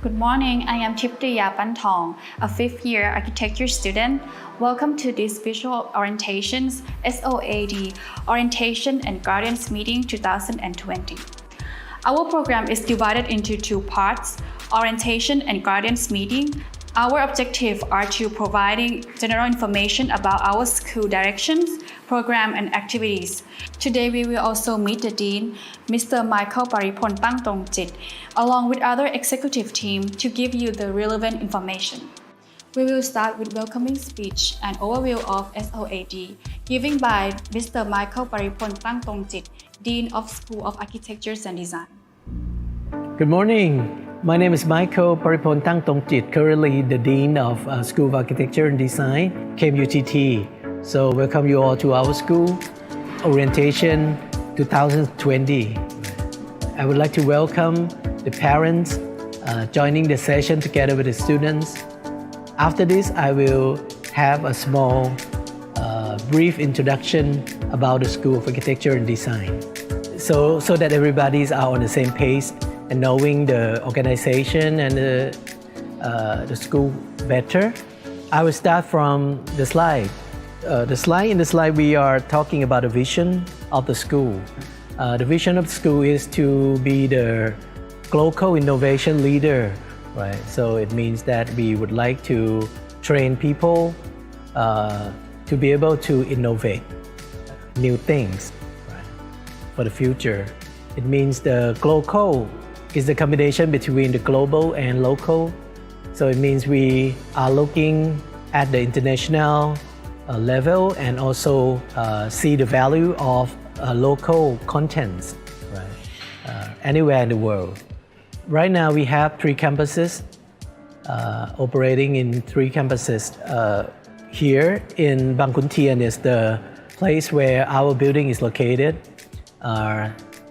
Good morning, I am Tiptiya Pantong, a fifth-year architecture student. Welcome to this Visual Orientations SoA+D Orientation and Guidance Meeting 2020. Our program is divided into two parts, Orientation and Guidance Meeting. Our objectives are to providing general information about our school directions, program and activities. Today we will also meet the Dean, Mr. Michael Paripol Tangtrongchit, along with other executive team to give you the relevant information. We will start with welcoming speech and overview of SoA+D, given by Mr. Michael Paripol Tangtrongchit, Dean of School of Architecture and Design. Good morning. My name is Michael Paripol Tangtrongchit, currently the Dean of School of Architecture and Design, KMUTT. So welcome you all to our school, Orientation 2020. I would like to welcome the parents joining the session together with the students. After this, I will have a small brief introduction about the School of Architecture and Design, so that everybody is on the same page and knowing the organization and the school better. I will start from the slide. In the slide we are talking about the vision of the school. The vision of the school is to be the global innovation leader, right? So it means that we would like to train people to be able to innovate new things, right, for the future. It means the global is the combination between the global and local. So it means we are looking at the international level and also see the value of local contents, right, anywhere in the world. Right now we have 3 campuses, operating in 3 campuses. Here in Bangkhunthian is the place where our building is located.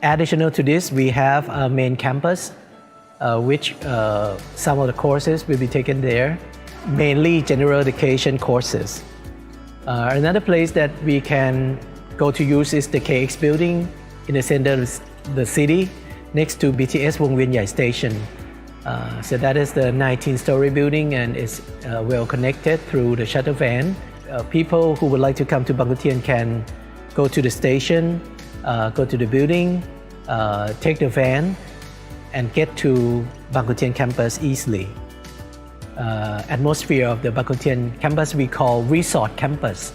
Additional to this, we have a main campus, which some of the courses will be taken there, mainly general education courses. Another place that we can go to use is the KX building in the center of the city, next to BTS Wong Vien Yai station. So that is the 19-story building and is well connected through the shuttle van. People who would like to come to Bangkhunthian can go to the station, go to the building, take the van and get to Bangkhunthian campus easily. Atmosphere of the Bangkhunthian campus we call resort campus.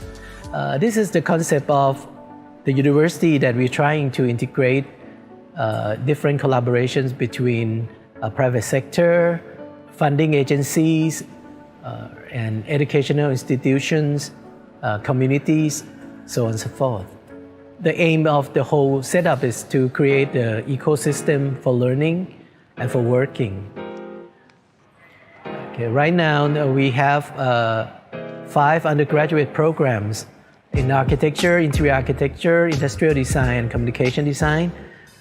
This is the concept of the university that we're trying to integrate different collaborations between private sector, funding agencies, and educational institutions, communities, so on and so forth. The aim of the whole setup is to create the ecosystem for learning and for working. Okay, right now we have 5 undergraduate programs in architecture, interior architecture, industrial design, and communication design.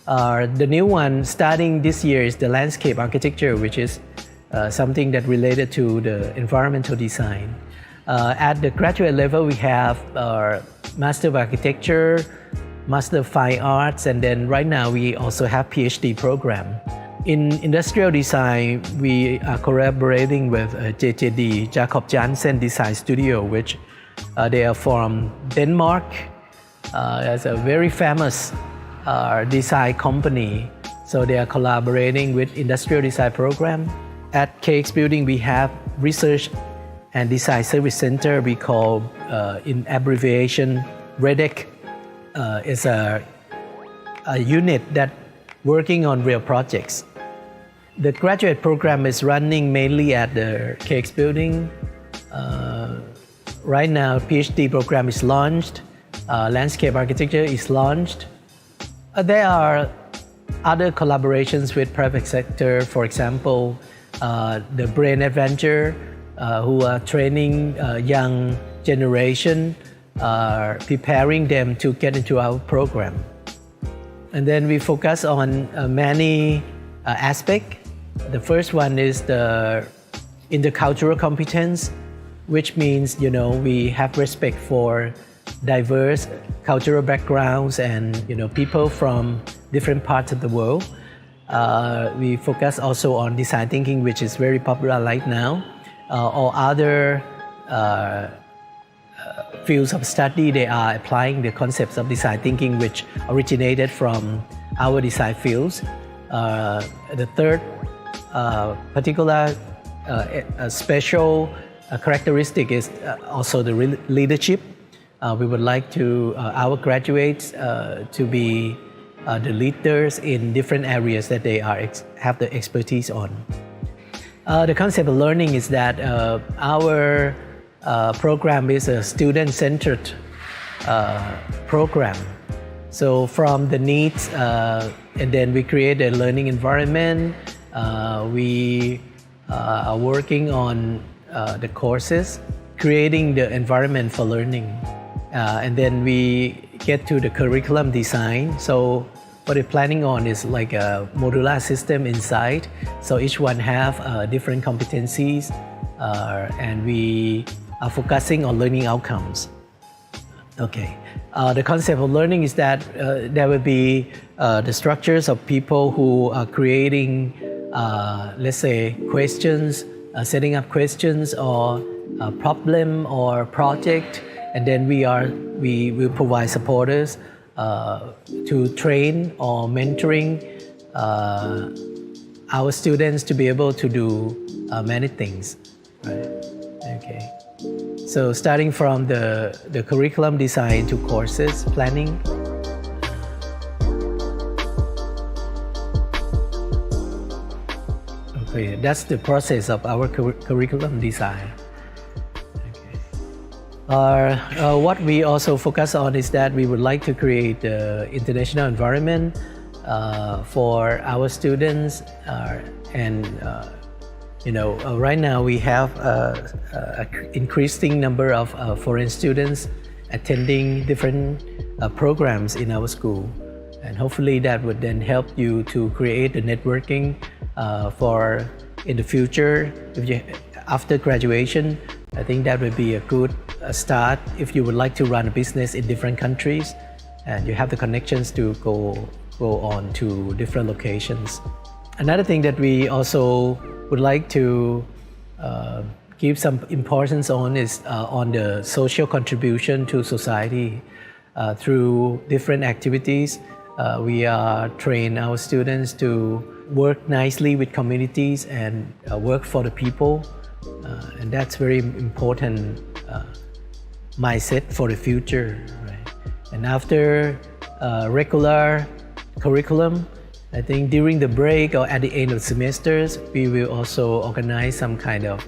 The new one starting this year is the landscape architecture, which is something that related to the environmental design. At the graduate level, we have our Master of Architecture, Master of Fine Arts, and then right now we also have PhD program. In industrial design, we are collaborating with JJD, Jacob Jansen Design Studio, which they are from Denmark. It's a very famous design company. So they are collaborating with industrial design program. At KX building, we have Research and Design Service Center. We call, in abbreviation, REDEC. Is a unit that working on real projects. The graduate program is running mainly at the KX building. Right now, PhD program is launched. Landscape architecture is launched. There are other collaborations with private sector. For example, the Brain Adventure, who are training young generation, preparing them to get into our program. And then we focus on many aspects. The first one is the intercultural competence, which means, we have respect for diverse cultural backgrounds and, people from different parts of the world. We focus also on design thinking, which is very popular right now, or other fields of study. They are applying the concepts of design thinking, which originated from our design fields. The third particular special characteristic is also the leadership. We would like to our graduates to be the leaders in different areas that they have the expertise on. The concept of learning is that our program is a student-centered program. So from the needs, and then we create a learning environment. We are working on the courses, creating the environment for learning. And then we get to the curriculum design. So what we're planning on is like a modular system inside. So each one have different competencies, and we are focusing on learning outcomes. Okay. The concept of learning is that there will be the structures of people who are creating, let's say, questions, setting up questions or a problem or project, and then we will provide supporters to train or mentoring our students to be able to do many things. Right? Okay. So starting from the curriculum design to courses planning. Okay, that's the process of our curriculum design. Okay. What we also focus on is that we would like to create an international environment for our students, and right now we have an increasing number of foreign students attending different programs in our school, and hopefully that would then help you to create a networking for in the future. After graduation, I think that would be a good start if you would like to run a business in different countries, and you have the connections to go on to different locations. Another thing that we also would like to give some importance on is on the social contribution to society through different activities. We are train our students to work nicely with communities and work for the people, and that's very important mindset for the future. Right? And after regular curriculum, I think during the break or at the end of semesters, we will also organize some kind of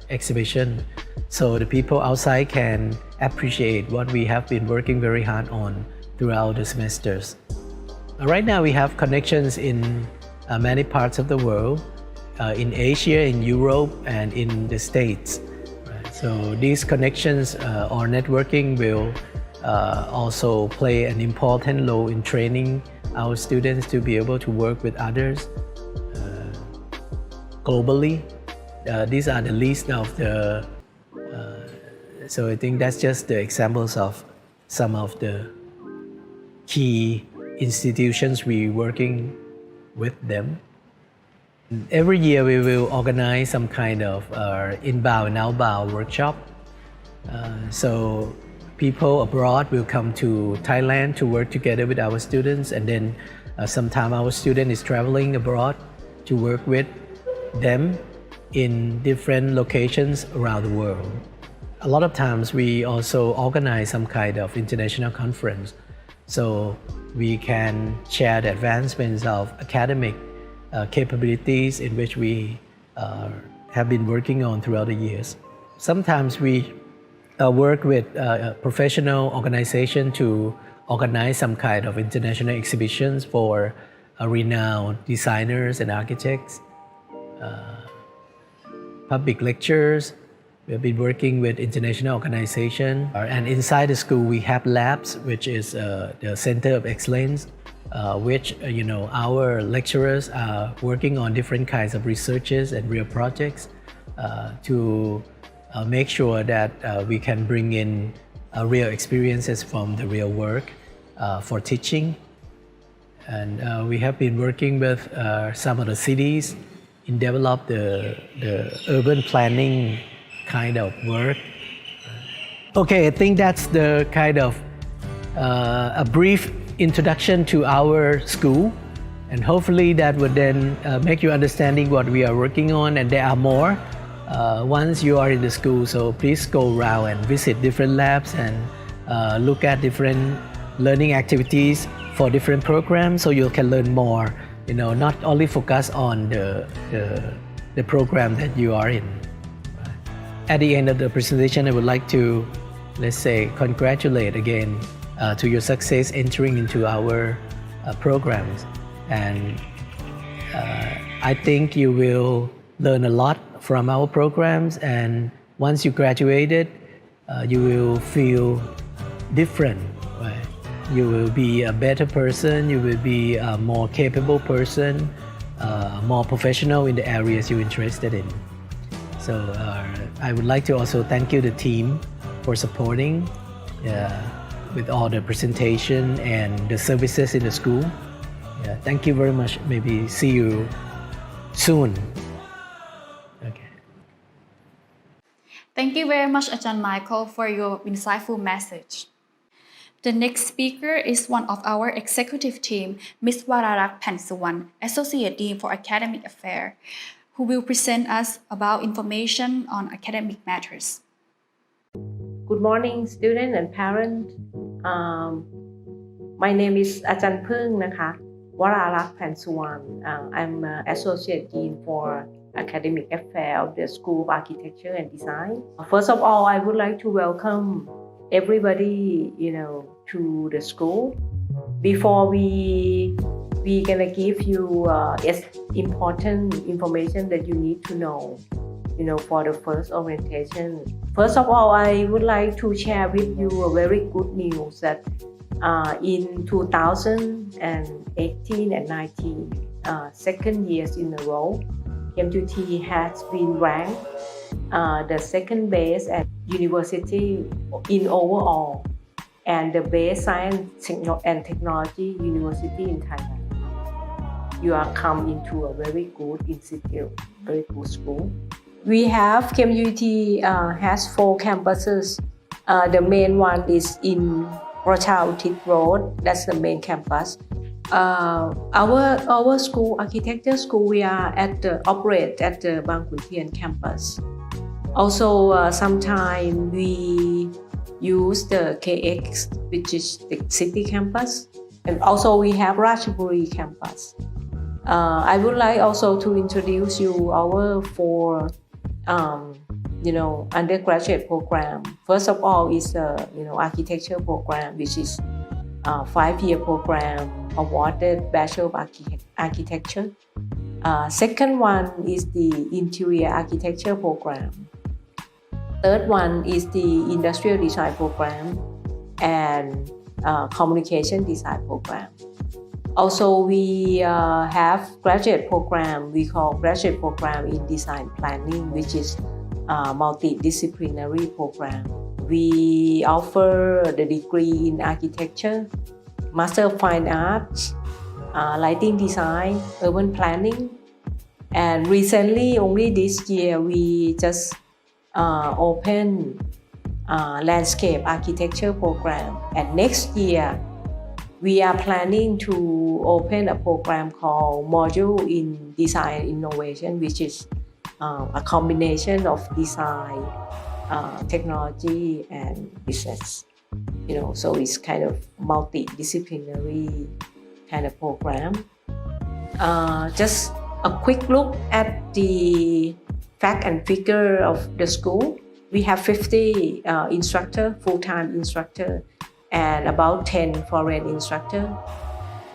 exhibition so the people outside can appreciate what we have been working very hard on throughout the semesters. Right now we have connections in many parts of the world, in Asia, in Europe, and in the States. Right? So these connections or networking will also play an important role in training our students to be able to work with others globally. These are the list of the, so I think that's just the examples of some of the key institutions we're working with them. Every year we will organize some kind of inbound and outbound workshop. So people abroad will come to Thailand to work together with our students, and then sometime our student is traveling abroad to work with them in different locations around the world. A lot of times we also organize some kind of international conference, so we can share the advancements of academic capabilities in which we have been working on throughout the years. Sometimes we work with a professional organization to organize some kind of international exhibitions for renowned designers and architects, public lectures. We've been working with international organization, and inside the school we have labs, which is the Center of Excellence, which our lecturers are working on different kinds of researches and real projects to make sure that we can bring in real experiences from the real work for teaching. And we have been working with some of the cities in develop the urban planning kind of work. Okay, I think that's the kind of a brief introduction to our school, and hopefully that would then make you understanding what we are working on, and there are more once you are in the school. So please go around and visit different labs and look at different learning activities for different programs, so you can learn more. Not only focus on the program that you are in. At the end of the presentation, I would like to, let's say, congratulate again to your success entering into our programs. And I think you will learn a lot from our programs, and once you graduated, you will feel different. Right? You will be a better person, you will be a more capable person, more professional in the areas you're interested in. So I would like to also thank you, the team, for supporting with all the presentation and the services in the school. Thank you very much. Maybe see you soon. Okay. Thank you very much, Ajahn Michael, for your insightful message. The next speaker is one of our executive team, Ms. Waraluk Pansuwan, Associate Dean for Academic Affairs, who will present us about information on academic matters. Good morning, students and parents. My name is Ajahn Phung Waraluk Pansuwan. I'm Associate Dean for Academic Affairs of the School of Architecture and Design. First of all, I would like to welcome everybody, to the school. Before we gonna give you important information that you need to know, for the first orientation. First of all, I would like to share with you a very good news that in 2018 and 19, second years in a row, KMUTT has been ranked the second best at university in overall, and the best science and technology university in Thailand. You are come into a very good institute, very good school. We have KMUTT has 4 campuses. The main one is in Prajomklow Road. That's the main campus. Our school, architecture school, we are operate at the Bangkhunthian campus. Also, sometimes we use the KX, which is the city campus, and also we have Ratchaburi campus. I would like also to introduce you our 4 undergraduate program. First of all is the architecture program, which is a 5-year program awarded Bachelor of Architecture. Second one is the interior architecture program. Third one is the industrial design program and communication design program. Also, we have graduate program. We call graduate program in design planning, which is a multidisciplinary program. We offer the degree in architecture, Master of Fine Arts, lighting design, urban planning, and recently, only this year, we just opened landscape architecture program. And next year, we are planning to open a program called Module in Design Innovation, which is a combination of design, technology, and business. So it's kind of multidisciplinary kind of program. Just a quick look at the fact and figure of the school. We have 50 instructor, full-time instructor, and about 10 foreign instructor.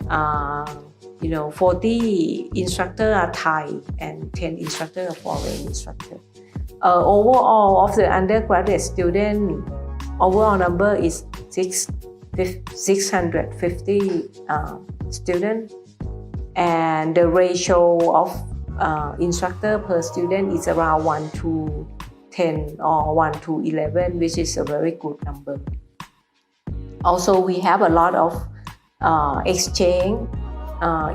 40 instructor are Thai and 10 instructor are foreign instructor. Overall of the undergraduate student, overall number is 650 students, and the ratio of instructor per student is around 1:10 or 1:11, which is a very good number. Also, we have a lot of exchange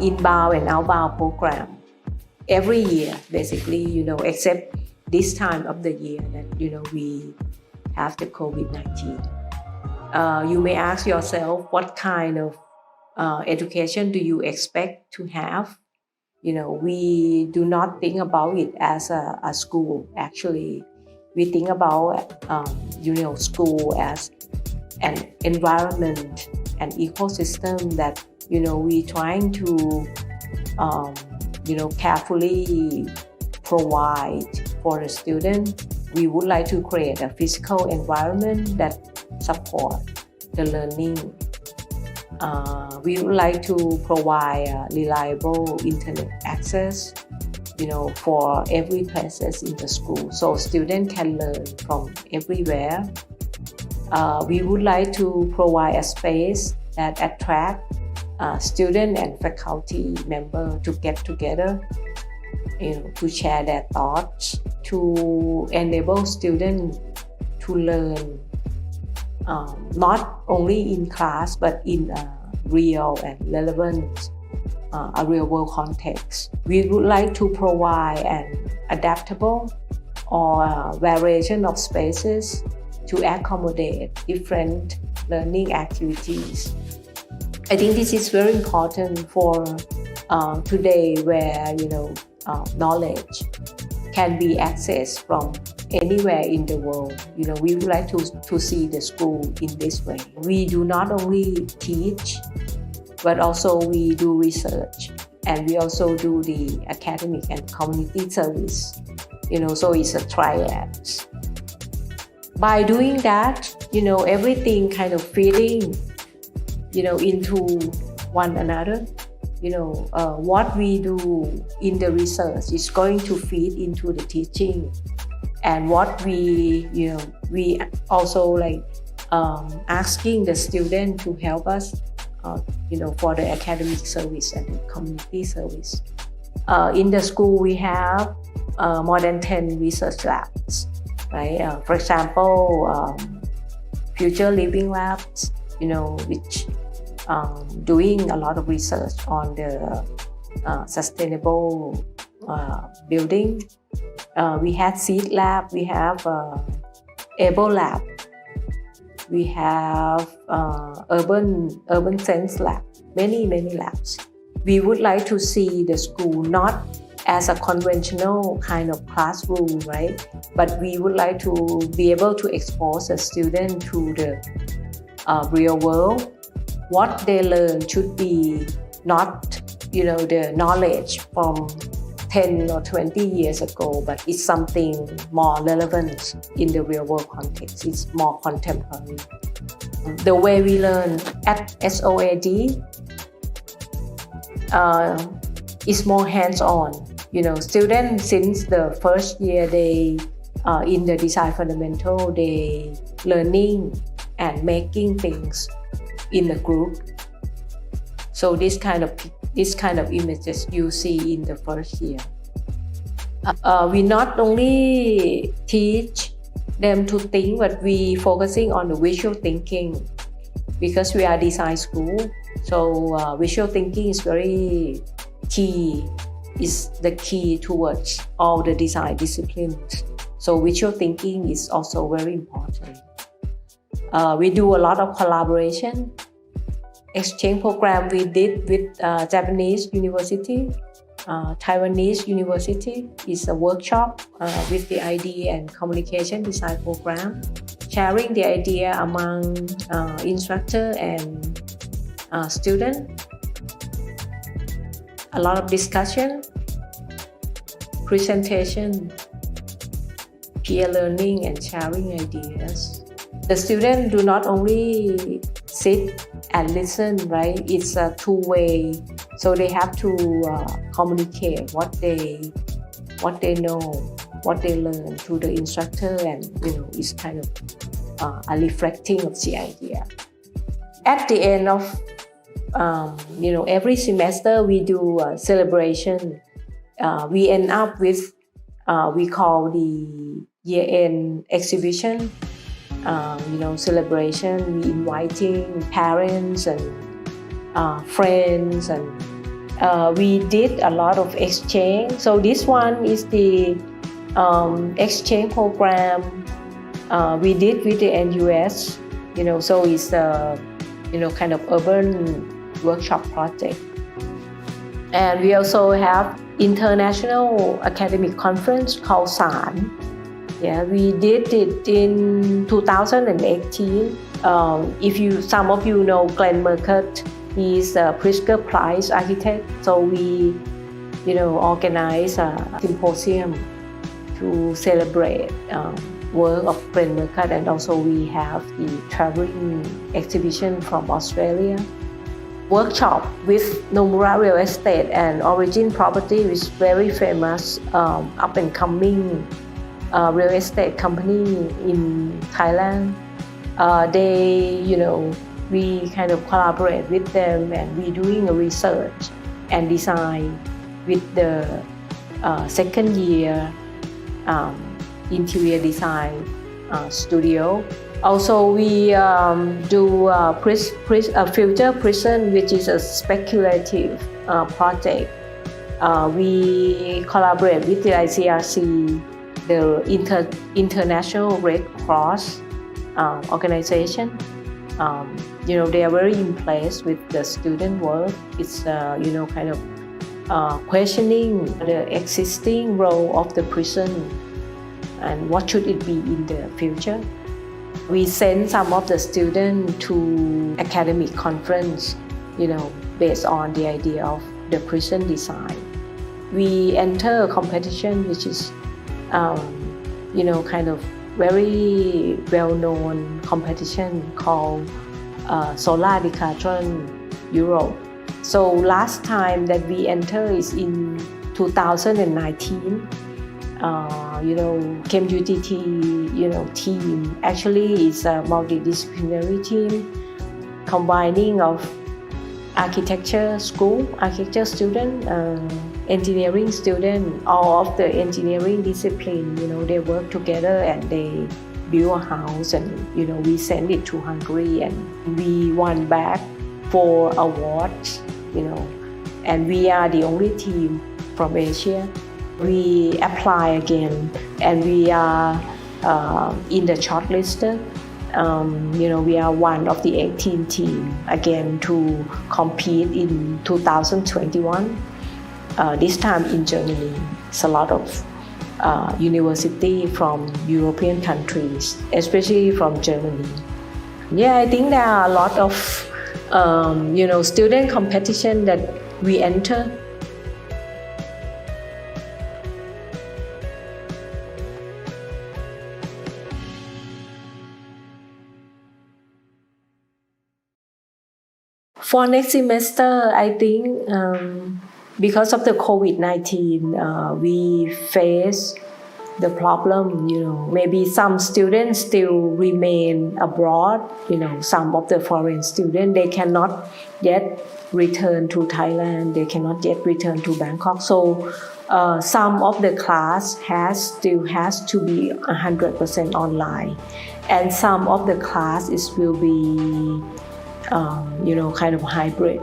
inbound and outbound program every year, basically, except this time of the year that, we have the COVID-19. You may ask yourself, what kind of education do you expect to have? We do not think about it as a school. Actually, we think about, school as an environment, an ecosystem that, we trying to, carefully provide for the student. We would like to create a physical environment that support the learning. We would like to provide reliable internet access, for every places in the school, so students can learn from everywhere. We would like to provide a space that attract student and faculty member to get together, to share their thoughts, to enable students to learn not only in class but in a real and relevant a real world context. We would like to provide an adaptable or variation of spaces to accommodate different learning activities. I think this is very important for today, where knowledge can be accessed from anywhere in the world. We would like to see the school in this way. We do not only teach, but also we do research, and we also do the academic and community service. So it's a triad. By doing that, everything kind of feeding, into one another. What we do in the research is going to feed into the teaching, and what we also asking the student to help us, for the academic service and the community service. In the school, we have more than 10 research labs, right? For example, future living labs, which doing a lot of research on the sustainable building. We have seed lab, we have able lab, we have urban sense lab, many labs. We would like to see the school not as a conventional kind of classroom, right? But we would like to be able to expose the student to the real world. What they learn should be not, the knowledge from 10 or 20 years ago, but it's something more relevant in the real world context. It's more contemporary. The way we learn at SoA+D is more hands-on. Students since the first year, they in the design fundamental, they learning and making things in the group. So this kind of images you see in the first year. We not only teach them to think, but we focusing on the visual thinking, because we are design school. So visual thinking is very key, is the key towards all the design disciplines. So visual thinking is also very important. We do a lot of collaboration. Exchange program we did with Japanese university, Taiwanese university. Is a workshop with the idea and communication design program, sharing the idea among instructor and student. A lot of discussion, presentation, peer learning, and sharing ideas. The students do not only sit and listen, right? It's a two-way, so they have to communicate what they know, what they learn to the instructor, and it's kind of a reflecting of the idea. At the end of every semester, we do a celebration. We end up with we call the year-end exhibition. Celebration. We inviting parents and friends and We did a lot of exchange. So this one is the exchange program we did with the NUS. So it's a kind of urban workshop project. And we also have international academic conference called SAN. Yeah, we did it in 2018. Some of you know Glenn Merkert, he's a Pritzker Prize architect. So we, organize a symposium to celebrate work of Glenn Merkert, and also we have the traveling exhibition from Australia. Workshop with Nomura Real Estate and Origin Property, which is very famous up and coming real estate company in Thailand. We kind of collaborate with them, and we doing a research and design with the second year interior design studio. Also, we do Future Prison, which is a speculative project. We collaborate with the ICRC, the International Red Cross organization. They are very impressed with the student work. It's kind of questioning the existing role of the prison and what should it be in the future. We send some of the students to academic conference, based on the idea of the prison design. We enter a competition which is, kind of very well-known competition called SoA+D Europe. So last time that we enter is in 2019. KMUTT, team actually is a multidisciplinary team combining of architecture student, engineering student, all of the engineering discipline. They work together and they build a house, and we send it to Hungary, and we won back 4 awards. And we are the only team from Asia. We apply again, and we are in the shortlisted. We are one of the 18 teams again to compete in 2021. This time in Germany. It's a lot of university from European countries, especially from Germany. Yeah, I think there are a lot of student competition that we enter. For next semester, I think because of the COVID-19, we face the problem, maybe some students still remain abroad, some of the foreign students, they cannot yet return to Thailand, they cannot yet return to Bangkok. So some of the class still has to be 100% online. And some of the classes will be kind of hybrid.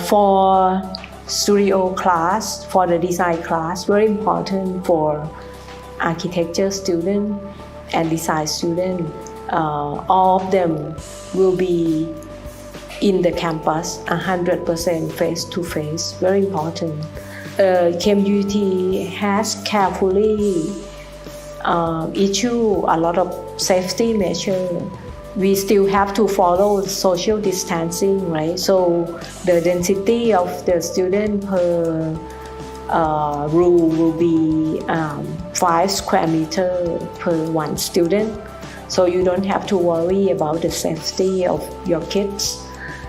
For studio class, for the design class, very important for architecture student and design student. All of them will be in the campus, 100% face-to-face, very important. KMUTT has carefully issued a lot of safety measures. We still have to follow social distancing, right? So the density of the student per room will be 5 square meters per one student. So you don't have to worry about the safety of your kids.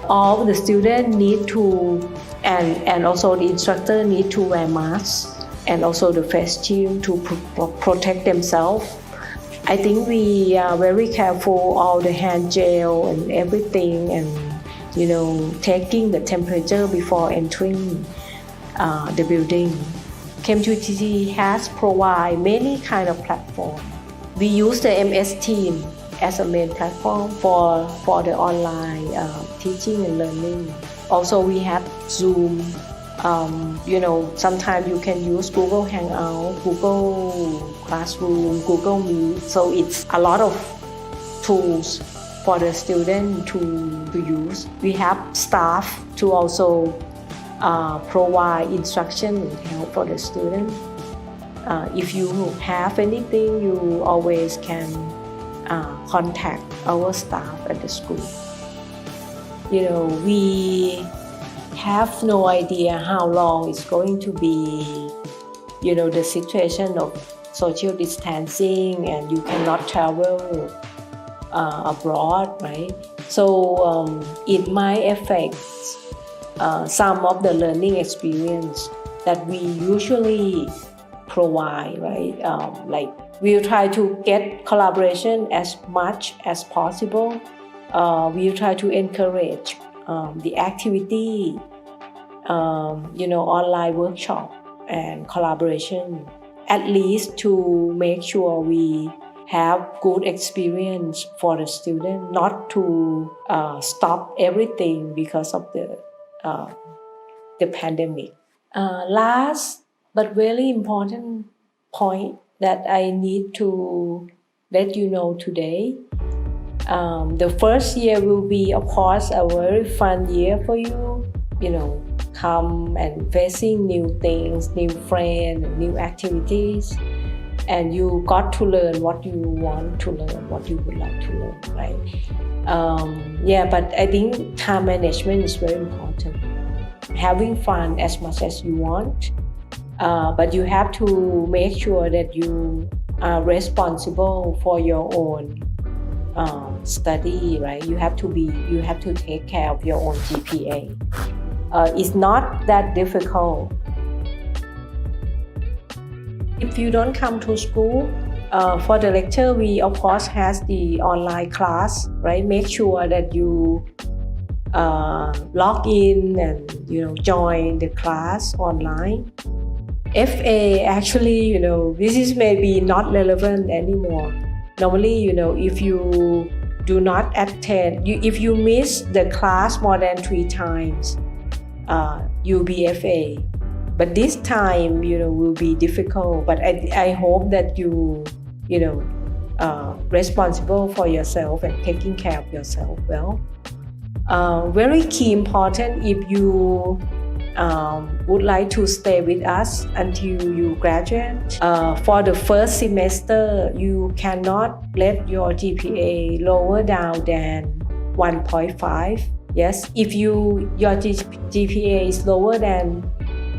All the students need to, and also the instructor need to wear masks, and also the face shield to protect themselves. I think we are very careful, all the hand gel and everything, and taking the temperature before entering the building. KMUTT has provided many kind of platform. We use the MS Team as a main platform for the online teaching and learning. Also, we have Zoom Sometimes you can use Google Hangout, Google Classroom, Google Meet. So it's a lot of tools for the student to use. We have staff to also provide instruction and help for the student. If you have anything, you always can contact our staff at the school. We have no idea how long it's going to be, the situation of social distancing, and you cannot travel abroad, right? So it might affect some of the learning experience that we usually provide, right? We'll try to get collaboration as much as possible. We'll try to encourage the activity, online workshop and collaboration, at least to make sure we have good experience for the student, not to stop everything because of the pandemic. Last but very important point that I need to let you know today. The first year will be, of course, a very fun year for you. Come and facing new things, new friends, new activities. And you got to learn what you want to learn, what you would like to learn, right? But I think time management is very important. Having fun as much as you want, but you have to make sure that you are responsible for your own study, right? You have to take care of your own GPA. It's not that difficult. If you don't come to school, for the lecture, we of course has the online class, right? Make sure that you log in and join the class online. FA actually, this is maybe not relevant anymore. Normally, if you do not attend, if you miss the class more than 3 times, you'll be FA. But this time, will be difficult. But I hope that you responsible for yourself and taking care of yourself well. Very key important if you would like to stay with us until you graduate. For the first semester, you cannot let your GPA lower down than 1.5. Yes, if your GPA is lower than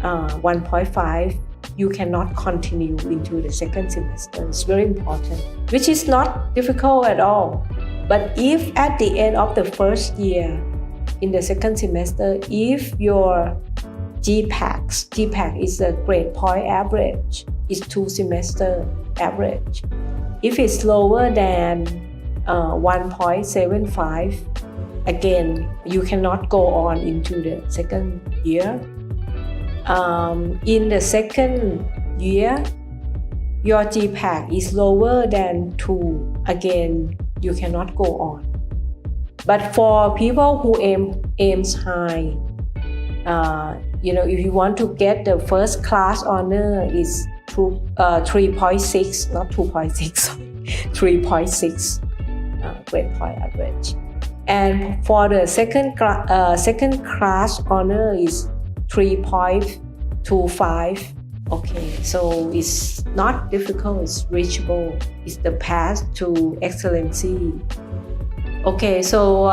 1.5, you cannot continue into the second semester. It's very important, which is not difficult at all. But if at the end of the first year, in the second semester, if your GPAC is a grade point average, is 2 semester average. If it's lower than 1.75, again, you cannot go on into the second year. In the second year, your GPAC is lower than 2. Again, you cannot go on. But for people who aims high, if you want to get the first class honor is 3.6, not 2.6, 3.6 grade point average. And for the second class honor is 3.25. Okay, so it's not difficult, it's reachable. It's the path to excellency. Okay, so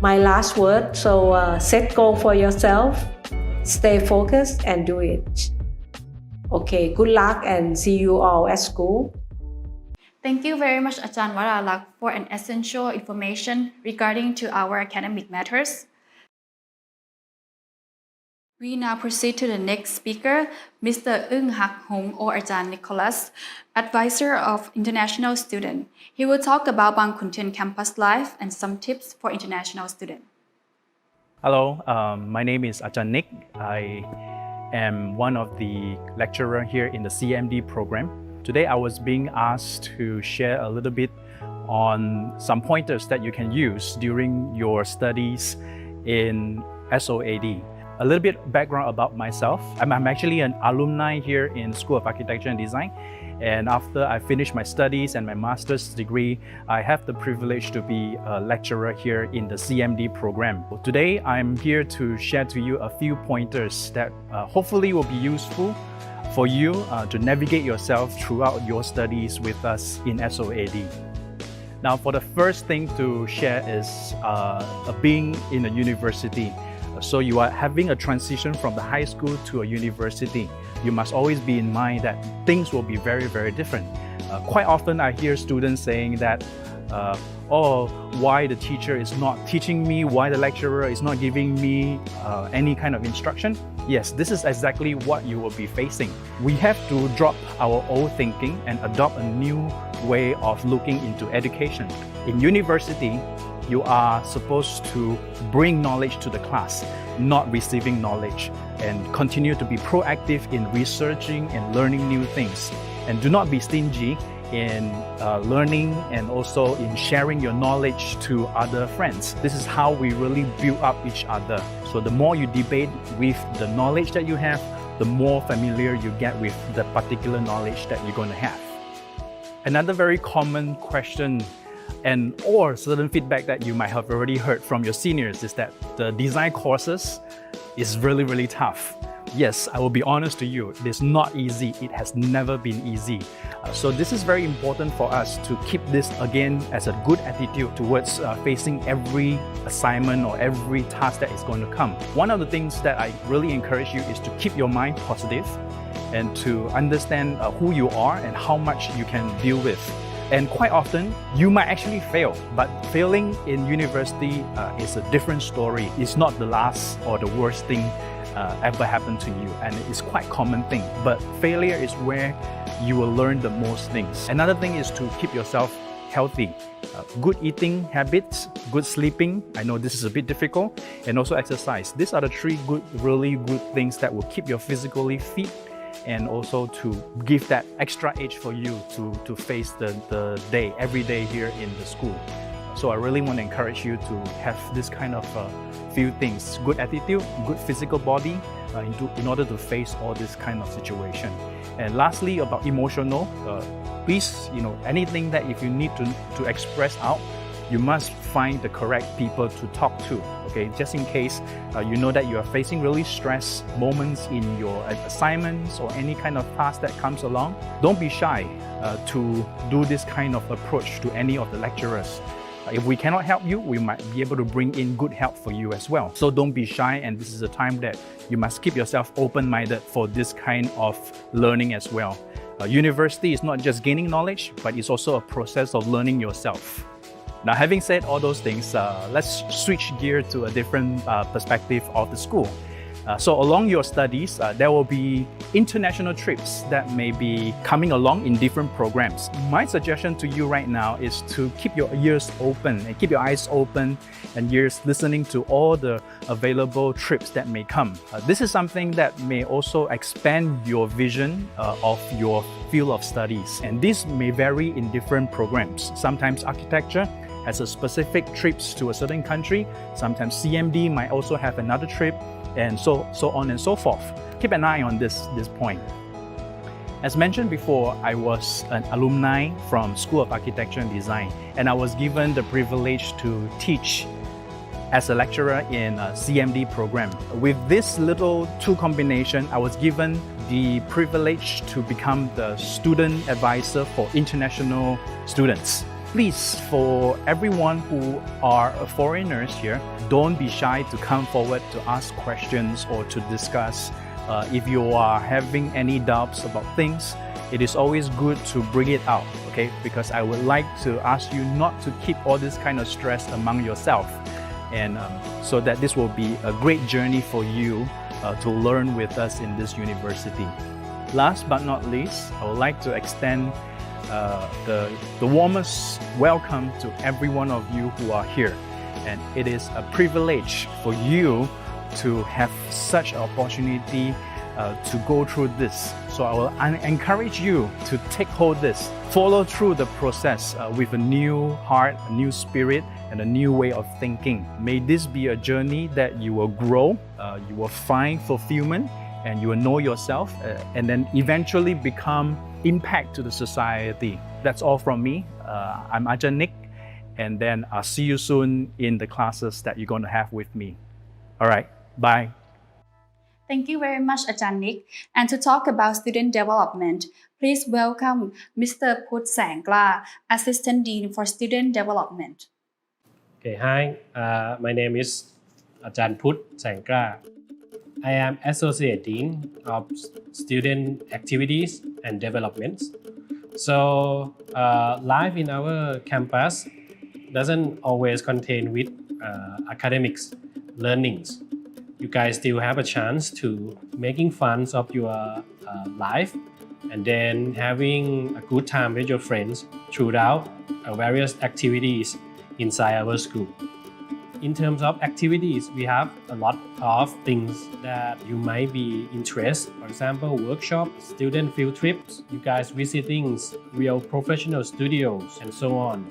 my last word. So set goal for yourself, stay focused and do it. Okay, good luck and see you all at school. Thank you very much, Ajahn Waraluk, for an essential information regarding to our academic matters. We now proceed to the next speaker, Mr. Eung Hak Hong or Ajahn Nicholas, advisor of international student. He will talk about Bangkhunthian campus life and some tips for international students. Hello, my name is Ajahn Nick. I am one of the lecturers here in the CMD program. Today I was being asked to share a little bit on some pointers that you can use during your studies in SoA+D. A little bit background about myself. I'm actually an alumni here in School of Architecture and Design. And after I finished my studies and my master's degree, I have the privilege to be a lecturer here in the CMD program. Today, I'm here to share to you a few pointers that hopefully will be useful for you to navigate yourself throughout your studies with us in SoA+D. Now, for the first thing to share is being in a university. So you are having a transition from the high school to a university. You must always be in mind that things will be very, very different. Quite often I hear students saying that, why the teacher is not teaching me, why the lecturer is not giving me any kind of instruction. Yes, this is exactly what you will be facing. We have to drop our old thinking and adopt a new way of looking into education. In university, you are supposed to bring knowledge to the class, not receiving knowledge, and continue to be proactive in researching and learning new things. And do not be stingy in learning and also in sharing your knowledge to other friends. This is how we really build up each other. So the more you debate with the knowledge that you have, the more familiar you get with the particular knowledge that you're going to have. Another very common question or certain feedback that you might have already heard from your seniors is that the design courses is really, really tough. Yes, I will be honest to you, it is not easy. It has never been easy. So this is very important for us to keep this again as a good attitude towards facing every assignment or every task that is going to come. One of the things that I really encourage you is to keep your mind positive and to understand who you are and how much you can deal with. And quite often, you might actually fail, but failing in university is a different story. It's not the last or the worst thing ever happened to you, and it's quite a common thing. But failure is where you will learn the most things. Another thing is to keep yourself healthy. Good eating habits, good sleeping, I know this is a bit difficult, and also exercise. These are the three really good things that will keep you physically fit and also to give that extra edge for you to face the day, every day here in the school. So I really want to encourage you to have this kind of few things, good attitude, good physical body in order to face all this kind of situation. And lastly, about emotional, please, anything that if you need to express out, you must find the correct people to talk to, okay? Just in case you know that you are facing really stress moments in your assignments or any kind of task that comes along, don't be shy to do this kind of approach to any of the lecturers. If we cannot help you, we might be able to bring in good help for you as well. So don't be shy, and this is a time that you must keep yourself open-minded for this kind of learning as well. University is not just gaining knowledge, but it's also a process of learning yourself. Now, having said all those things, let's switch gear to a different perspective of the school. So along your studies, there will be international trips that may be coming along in different programs. My suggestion to you right now is to keep your ears open and keep your eyes open and ears listening to all the available trips that may come. This is something that may also expand your vision of your field of studies. And this may vary in different programs. Sometimes architecture has a specific trips to a certain country. Sometimes CMD might also have another trip, and so on and so forth. Keep an eye on this point. As mentioned before, I was an alumni from School of Architecture and Design, and I was given the privilege to teach as a lecturer in a CMD program. With this little two combination, I was given the privilege to become the student advisor for international students. Please, for everyone who are foreigners here, don't be shy to come forward to ask questions or to discuss. If you are having any doubts about things, it is always good to bring it out, okay? Because I would like to ask you not to keep all this kind of stress among yourself, and so that this will be a great journey for you to learn with us in this university. Last but not least, I would like to extend the warmest welcome to every one of you who are here. And it is a privilege for you to have such an opportunity to go through this. So I will encourage you to take hold of this, follow through the process with a new heart, a new spirit, and a new way of thinking. May this be a journey that you will grow, you will find fulfillment, and you will know yourself, and then eventually become impact to the society. That's all from me. I'm Ajahn Nick, and then I'll see you soon in the classes that you're going to have with me. All right, bye. Thank you very much, Ajahn Nick. And to talk about student development, please welcome Mr. Puttha Sangkla, Assistant Dean for Student Development. Okay, hi. My name is Ajahn Puttha Sangkla. I am Associate Dean of Student Activities and Developments. So, life in our campus doesn't always contain with academics, learnings. You guys still have a chance to making fun of your life and then having a good time with your friends throughout various activities inside our school. In terms of activities, we have a lot of things that you might be interested. For example, workshops, student field trips, you guys visiting real professional studios, and so on.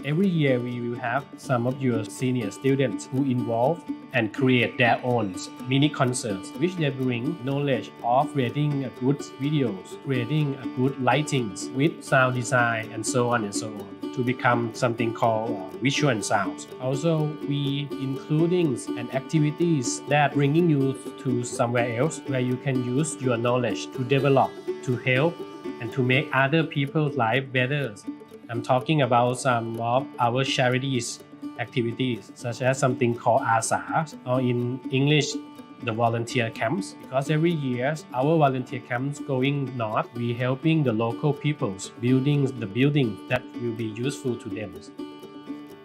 Every year, we will have some of your senior students who involve and create their own mini concerts, which they bring knowledge of creating a good videos, creating a good lightings with sound design, and so on and so on, to become something called visual and sound. Also, we including and activities that bringing you to somewhere else where you can use your knowledge to develop, to help, and to make other people's life better. I'm talking about some of our charities activities, such as something called ASA, or in English, the volunteer camps. Because every year, our volunteer camps going north, we helping the local peoples building the building that will be useful to them.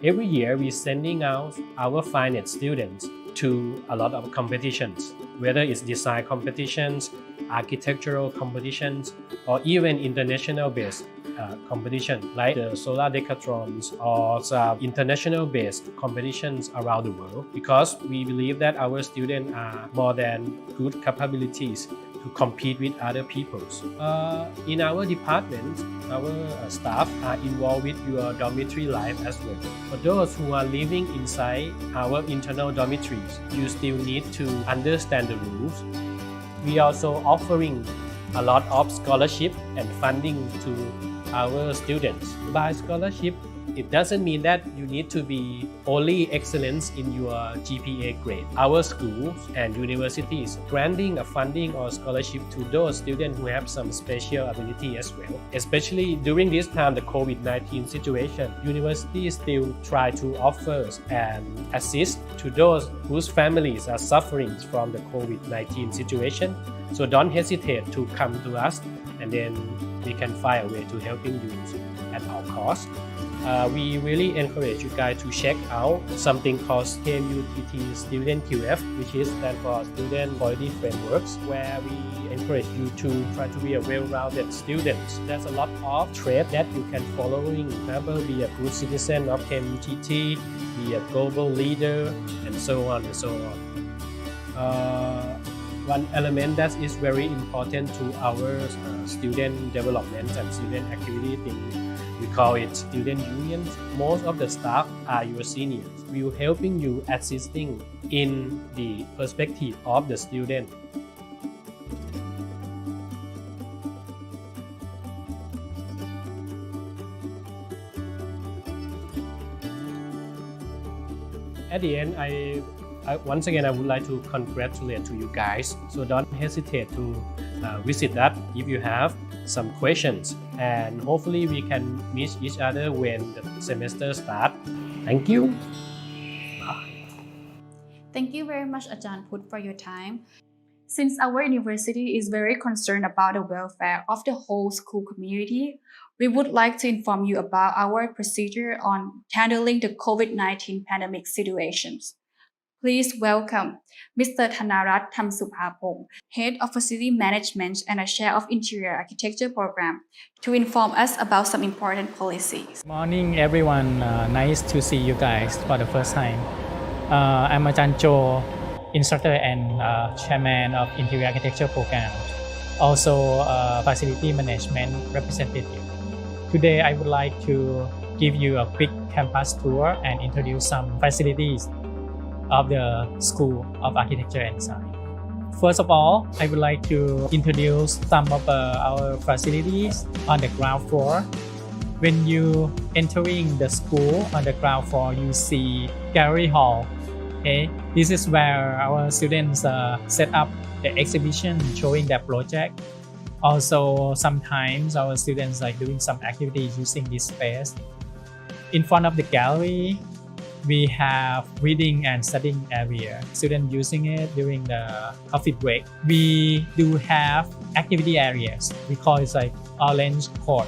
Every year, we sending out our finance students to a lot of competitions, whether it's design competitions, architectural competitions, or even international-based competition like the solar decathlons or some international-based competitions around the world, because we believe that our students are more than good capabilities to compete with other peoples. In our department, our staff are involved with your dormitory life as well. For those who are living inside our internal dormitories, you still need to understand the rules. We also offering a lot of scholarship and funding to our students. By scholarship, it doesn't mean that you need to be only excellence in your GPA grade. Our schools and universities granting a funding or scholarship to those students who have some special ability as well. Especially during this time, the COVID-19 situation, universities still try to offer and assist to those whose families are suffering from the COVID-19 situation. So don't hesitate to come to us, and then we can find a way to helping you at our cost. We really encourage you guys to check out something called KMUTT Student QF, which is stand for Student Quality Frameworks, where we encourage you to try to be a well-rounded student. There's a lot of traits that you can follow. For example, be a good citizen of KMUTT, be a global leader, and so on and so on. One element that is very important to our student development and student activity thing, we call it student unions. Most of the staff are your seniors. We will helping you assisting in the perspective of the student. At the end, once again, I would like to congratulate to you guys. So don't hesitate to visit that if you have some questions. And hopefully we can meet each other when the semester starts. Thank you. Thank you very much, Ajahn Puttha, for your time. Since our university is very concerned about the welfare of the whole school community, we would like to inform you about our procedure on handling the COVID-19 pandemic situations. Please welcome Mr.Thanarat Thamsupapong, Head of Facility Management and a Chair of Interior Architecture Program, to inform us about some important policies. Morning, everyone. Nice to see you guys for the first time. I'm Ajahn Jo, instructor and chairman of Interior Architecture Program, also facility management representative. Today, I would like to give you a quick campus tour and introduce some facilities of the School of Architecture and Design. First of all, I would like to introduce some of our facilities on the ground floor. When you entering the school on the ground floor, you see gallery hall. Okay, this is where our students set up the exhibition showing their project. Also, sometimes our students like doing some activities using this space. In front of the gallery, we have reading and studying area. Students using it during the coffee break. We do have activity areas. We call it like orange court.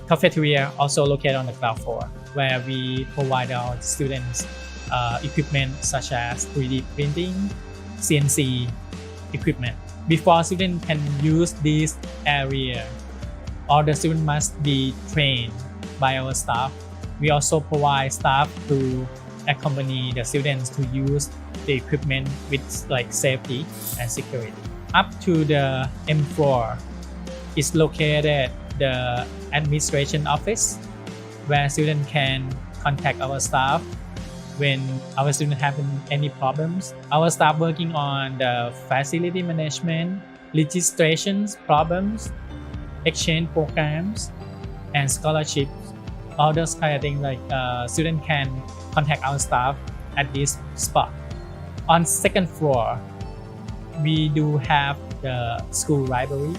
Cafeteria also located on the ground floor, where we provide our students equipment such as 3D printing, CNC equipment. Before students can use this area, all the students must be trained by our staff. We also provide staff to accompany the students to use the equipment with like safety and security. Up to the M floor is located the administration office, where students can contact our staff when our students have any problems. Our staff working on the facility management, registrations problems, exchange programs, and scholarships. All those kind of things like students can contact our staff at this spot. On second floor, we do have the school library,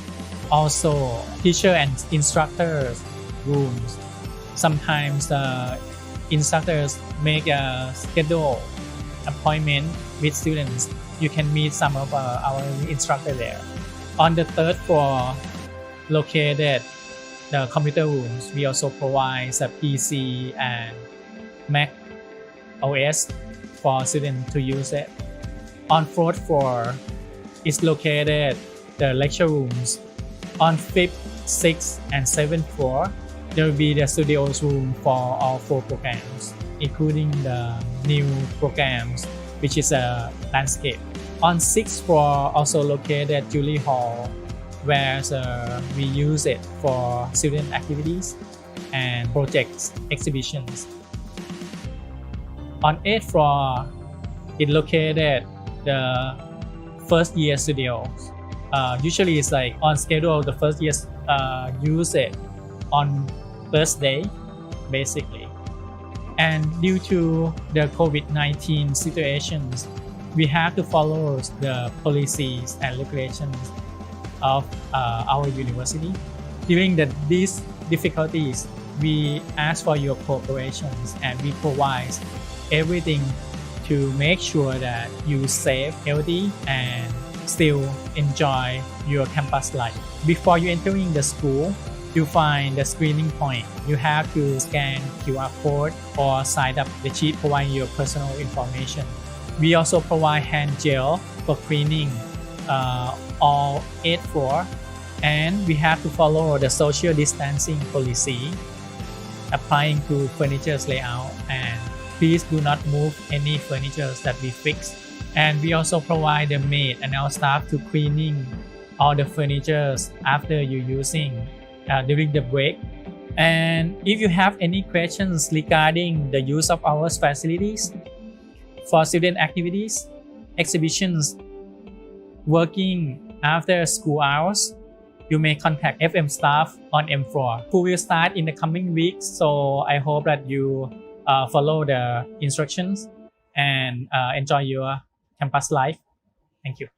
also teacher and instructors rooms. Sometimes the instructors make a schedule appointment with students. You can meet some of our instructors there. On the third floor, located the computer rooms. We also provide a PC and Mac OS for students to use it. On fourth floor is located the lecture rooms. On fifth, sixth, and seventh floor, there will be the studios room for all 4 programs, including the new programs, which is a landscape. On sixth floor, also located Julie Hall, where we use it for student activities and projects, exhibitions. On 8th floor, it located the first year studios. Usually it's like on schedule, the first years use it on first day, basically. And due to the COVID-19 situations, we have to follow the policies and regulations of our university. During these difficulties, we ask for your cooperations and we provide everything to make sure that you safe, healthy, and still enjoy your campus life. Before you entering the school, you find the screening point. You have to scan QR code or sign up the sheet providing your personal information. We also provide hand gel for cleaning all 8 floors, and we have to follow the social distancing policy applying to furniture layout, and please do not move any furniture that we fix. And we also provide the maid and our staff to cleaning all the furniture after you using during the break. And if you have any questions regarding the use of our facilities for student activities, exhibitions, working after school hours, you may contact FM staff on M floor, who will start in the coming weeks. So I hope that you follow the instructions and enjoy your campus life. Thank you.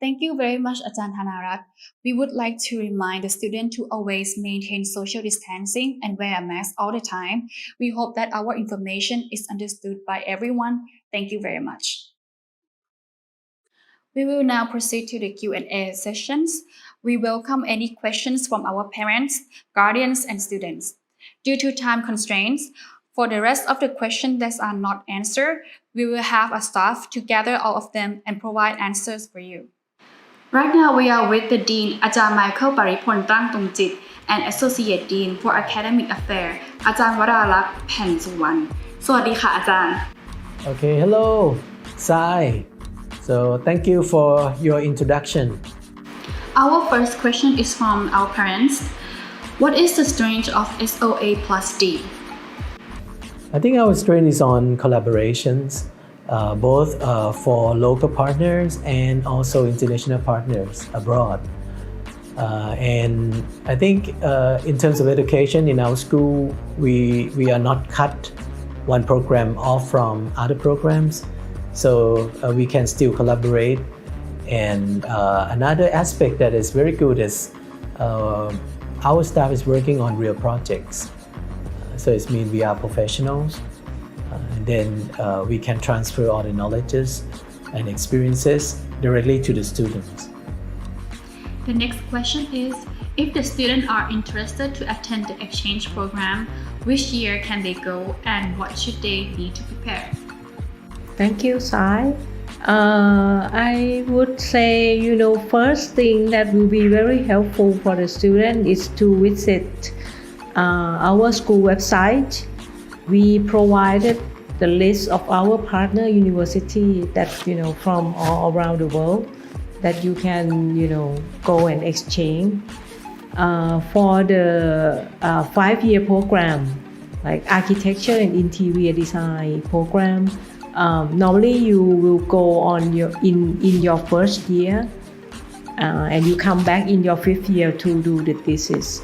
Thank you very much, Ajahn Thanarat. We would like to remind the student to always maintain social distancing and wear a mask all the time. We hope that our information is understood by everyone. Thank you very much. We will now proceed to the Q&A sessions. We welcome any questions from our parents, guardians, and students. Due to time constraints, for the rest of the questions that are not answered, we will have a staff to gather all of them and provide answers for you. Right now, we are with the Dean, Ajahn Michael Paripol Tangtrongchit, and Associate Dean for Academic Affairs, Ajahn Waraluk Pansuwan. สวัสดีค่ะอาจารย์ Okay, hello, Sai. So thank you for your introduction. Our first question is from our parents. What is the strength of SoA+D? I think our strength is on collaborations, both for local partners and also international partners abroad. And I think in terms of education in our school, we are not cut one program off from other programs, so we can still collaborate. And another aspect that is very good is our staff is working on real projects. So it means we are professionals, and then we can transfer all the knowledges and experiences directly to the students. The next question is, if the students are interested to attend the exchange program, which year can they go and what should they need to prepare? Thank you, Sai. I would say, first thing that will be very helpful for the student is to visit our school website. We provided the list of our partner university that, from all around the world that you can, go and exchange. For the 5-year program, like architecture and interior design program, normally you will go on in your first year and you come back in your 5th year to do the thesis.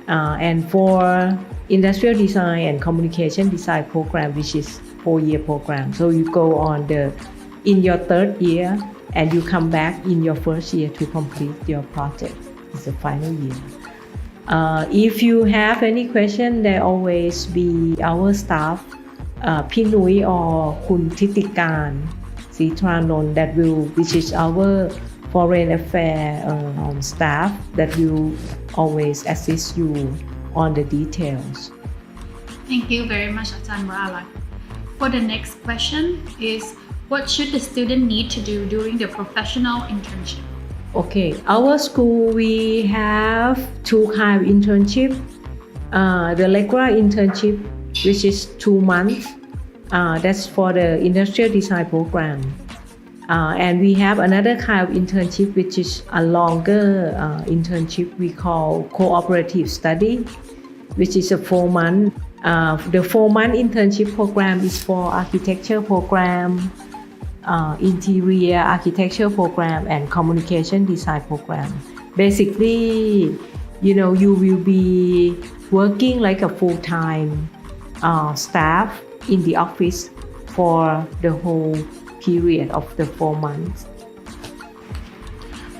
And for industrial design and communication design program, which is 4-year program, so you go on in your 3rd year and you come back in your 1st year to complete your project. It's the final year. If you have any question, there always be our staff, Pinui or Kun Titikan Sitranon, which is our foreign affairs staff that will always assist you on the details. Thank you very much, Ajahn Waraluk. For the next question is, what should the student need to do during the professional internship? Okay, our school, we have 2 kinds of internship. The regular internship, which is 2 months, that's for the industrial design program. And we have another kind of internship, which is a longer internship we call cooperative study, which is a 4-month. The 4-month internship program is for architecture program, interior architecture program, and communication design program. Basically, you will be working like a full-time staff in the office for the whole period of the 4 months.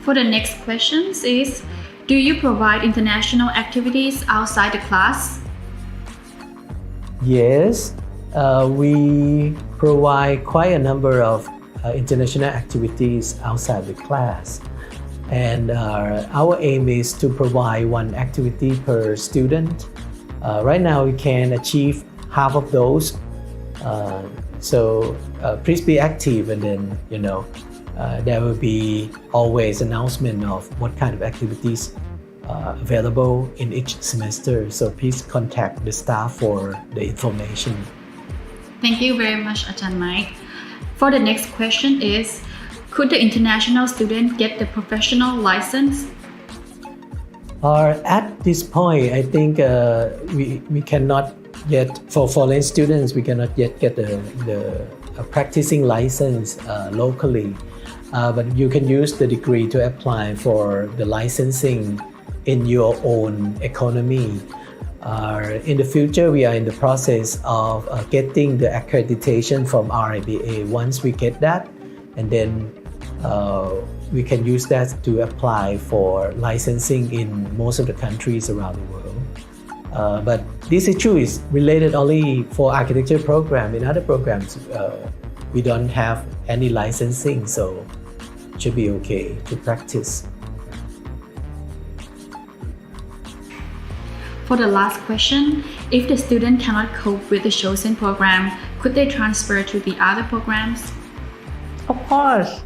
For the next questions is, do you provide international activities outside the class? Yes, we provide quite a number of international activities outside the class. And our aim is to provide 1 activity per student. Right now, we can achieve half of those. So please be active, and then, there will be always announcement of what kind of activities available in each semester. So please contact the staff for the information. Thank you very much, Ajahn Mike. For the next question is, could the international student get the professional license? At this point, I think we cannot yet, for foreign students, we cannot yet get the practicing license locally. But you can use the degree to apply for the licensing in your own economy. In the future, we are in the process of getting the accreditation from RIBA. Once we get that, and then we can use that to apply for licensing in most of the countries around the world. But this issue is related only for architecture program. In other programs, we don't have any licensing, so it should be okay to practice. For the last question, if the student cannot cope with the chosen program, could they transfer to the other programs? Of course.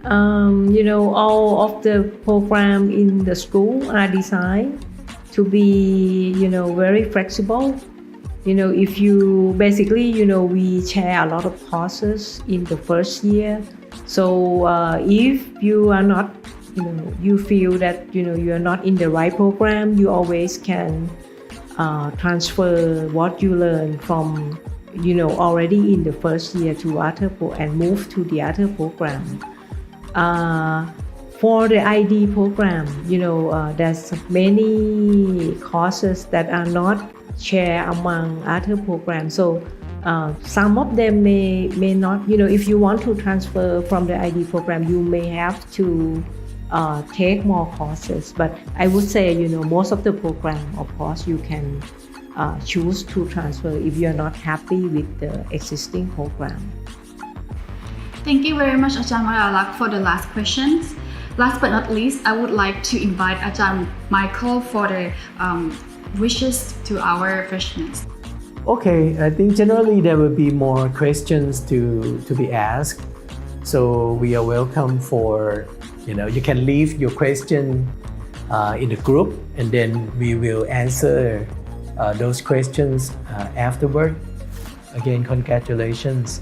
All of the program in the school are designed to be, very flexible. If you basically, we share a lot of courses in the first year So if you are not, you feel that you are not in the right program, you always can transfer what you learn from already in the first year to other and move to the other program. For the ID program, there's many courses that are not shared among other programs. So some of them may not, if you want to transfer from the ID program, you may have to take more courses. But I would say, most of the program, of course, you can choose to transfer if you're not happy with the existing program. Thank you very much, Ajahn Waraluk, for the last questions. Last but not least, I would like to invite Ajahn Michael for the wishes to our freshmen. Okay, I think generally there will be more questions to be asked. So we are welcome for, you can leave your question in the group, and then we will answer those questions afterward. Again, congratulations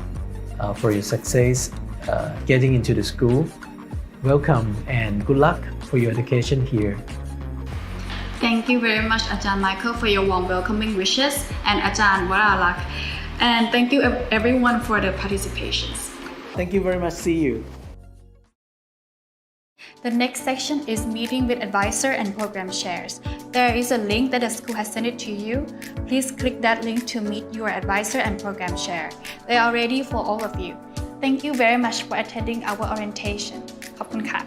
for your success getting into the school. Welcome and good luck for your education here. Thank you very much, Ajahn Michael, for your warm welcoming wishes, and Ajahn Waraluk. And thank you everyone for the participations. Thank you very much. See you. The next section is meeting with advisor and program chairs. There is a link that the school has sent it to you. Please click that link to meet your advisor and program chair. They are ready for all of you. Thank you very much for attending our orientation. ขอบคุณค่ะ